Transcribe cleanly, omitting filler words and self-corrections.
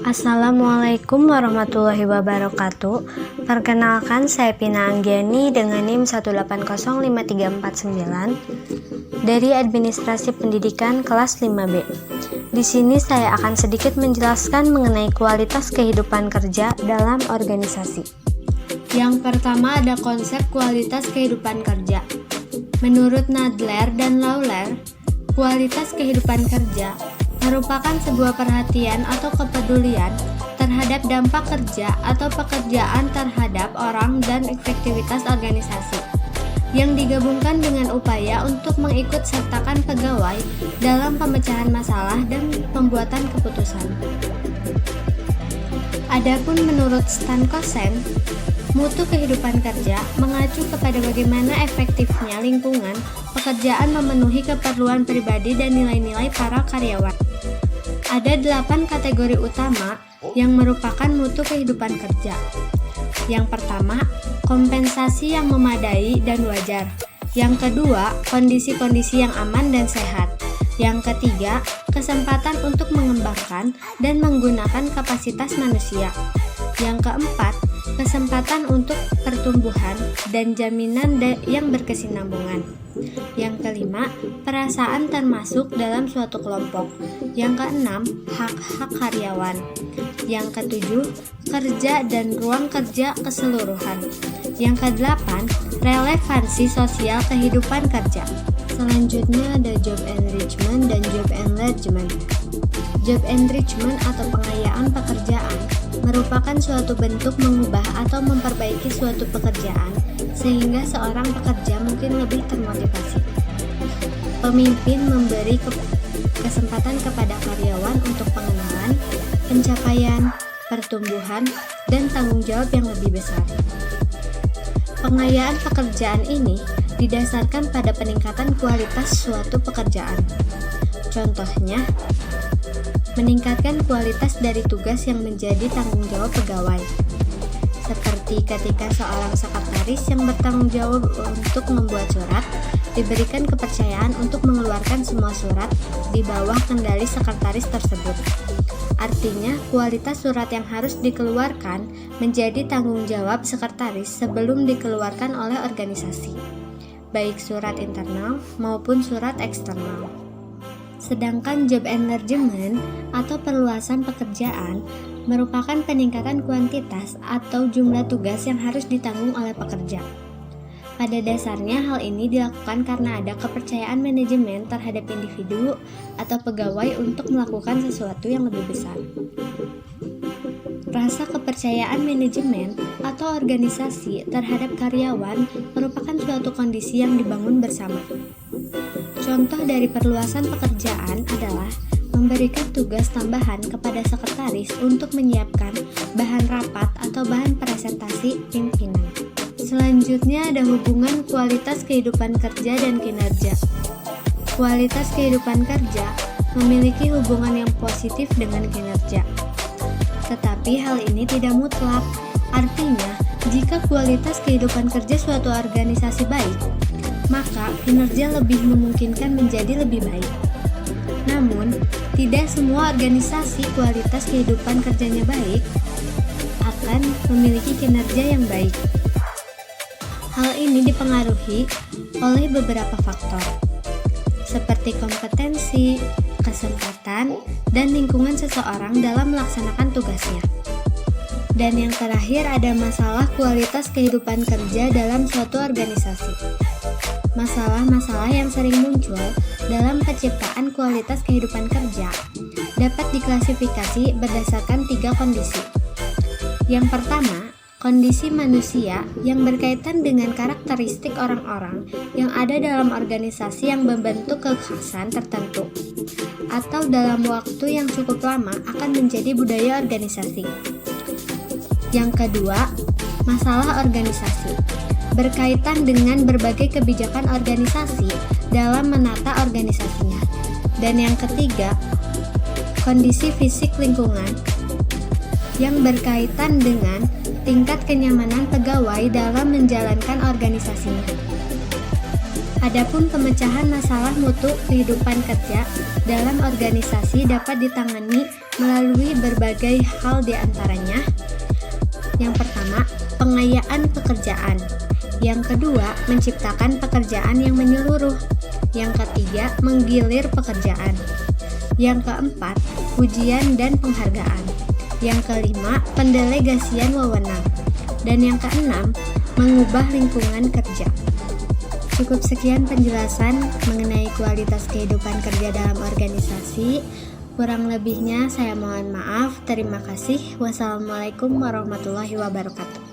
Assalamualaikum warahmatullahi wabarakatuh. Perkenalkan, saya Pina Anggiani dengan NIM 1805349 dari Administrasi Pendidikan kelas 5B. Di sini saya akan sedikit menjelaskan mengenai kualitas kehidupan kerja dalam organisasi. Yang pertama ada konsep kualitas kehidupan kerja. Menurut Nadler dan Lawler, kualitas kehidupan kerja merupakan sebuah perhatian atau kepedulian terhadap dampak kerja atau pekerjaan terhadap orang dan efektivitas organisasi yang digabungkan dengan upaya untuk mengikut sertakan pegawai dalam pemecahan masalah dan pembuatan keputusan. Adapun menurut Stan Kosen, mutu kehidupan kerja mengacu kepada bagaimana efektifnya lingkungan pekerjaan memenuhi keperluan pribadi dan nilai-nilai para karyawan. Ada 8 kategori utama yang merupakan mutu kehidupan kerja. Yang pertama, kompensasi yang memadai dan wajar. Yang kedua, kondisi-kondisi yang aman dan sehat. Yang ketiga, kesempatan untuk mengembangkan dan menggunakan kapasitas manusia. Yang keempat, kesempatan untuk pertumbuhan dan jaminan yang berkesinambungan. Yang kelima, perasaan termasuk dalam suatu kelompok. Yang keenam, hak-hak karyawan. Yang ketujuh, kerja dan ruang kerja keseluruhan. Yang kedelapan, relevansi sosial kehidupan kerja. Selanjutnya ada job enrichment dan job enlargement. Job enrichment atau pengayaan pekerjaan merupakan suatu bentuk mengubah atau memperbaiki suatu pekerjaan sehingga seorang pekerja mungkin lebih termotivasi. Pemimpin memberi kesempatan kepada karyawan untuk pengenalan, pencapaian, pertumbuhan, dan tanggung jawab yang lebih besar. Pengayaan pekerjaan ini didasarkan pada peningkatan kualitas suatu pekerjaan. Contohnya, meningkatkan kualitas dari tugas yang menjadi tanggung jawab pegawai. Seperti ketika seorang sekretaris yang bertanggung jawab untuk membuat surat diberikan kepercayaan untuk mengeluarkan semua surat di bawah kendali sekretaris tersebut. Artinya, kualitas surat yang harus dikeluarkan menjadi tanggung jawab sekretaris sebelum dikeluarkan oleh organisasi, baik surat internal maupun surat eksternal. Sedangkan job enlargement atau perluasan pekerjaan merupakan peningkatan kuantitas atau jumlah tugas yang harus ditanggung oleh pekerja. Pada dasarnya hal ini dilakukan karena ada kepercayaan manajemen terhadap individu atau pegawai untuk melakukan sesuatu yang lebih besar. Rasa kepercayaan manajemen atau organisasi terhadap karyawan merupakan suatu kondisi yang dibangun bersama. Contoh dari perluasan pekerjaan adalah memberikan tugas tambahan kepada sekretaris untuk menyiapkan bahan rapat atau bahan presentasi pimpinan. Selanjutnya ada hubungan kualitas kehidupan kerja dan kinerja. Kualitas kehidupan kerja memiliki hubungan yang positif dengan kinerja. Tetapi hal ini tidak mutlak. Artinya, jika kualitas kehidupan kerja suatu organisasi baik, maka kinerja lebih memungkinkan menjadi lebih baik. Namun, tidak semua organisasi kualitas kehidupan kerjanya baik akan memiliki kinerja yang baik. Hal ini dipengaruhi oleh beberapa faktor, seperti kompetensi, kesempatan, dan lingkungan seseorang dalam melaksanakan tugasnya. Dan yang terakhir ada masalah kualitas kehidupan kerja dalam suatu organisasi. Masalah-masalah yang sering muncul dalam penciptaan kualitas kehidupan kerja dapat diklasifikasi berdasarkan 3 kondisi. Yang pertama, kondisi manusia yang berkaitan dengan karakteristik orang-orang yang ada dalam organisasi yang membentuk kekhasan tertentu atau dalam waktu yang cukup lama akan menjadi budaya organisasi. Yang kedua, masalah organisasi berkaitan dengan berbagai kebijakan organisasi dalam menata organisasinya. Dan yang ketiga, kondisi fisik lingkungan yang berkaitan dengan tingkat kenyamanan pegawai dalam menjalankan organisasinya. Adapun pemecahan masalah mutu kehidupan kerja dalam organisasi dapat ditangani melalui berbagai hal, diantaranya: yang pertama, pengayaan pekerjaan; yang kedua, menciptakan pekerjaan yang menyeluruh; yang ketiga, menggilir pekerjaan; yang keempat, ujian dan penghargaan; yang kelima, pendelegasian wewenang; dan yang keenam, mengubah lingkungan kerja. Cukup sekian penjelasan mengenai kualitas kehidupan kerja dalam organisasi. Kurang lebihnya saya mohon maaf. Terima kasih. Wassalamualaikum warahmatullahi wabarakatuh.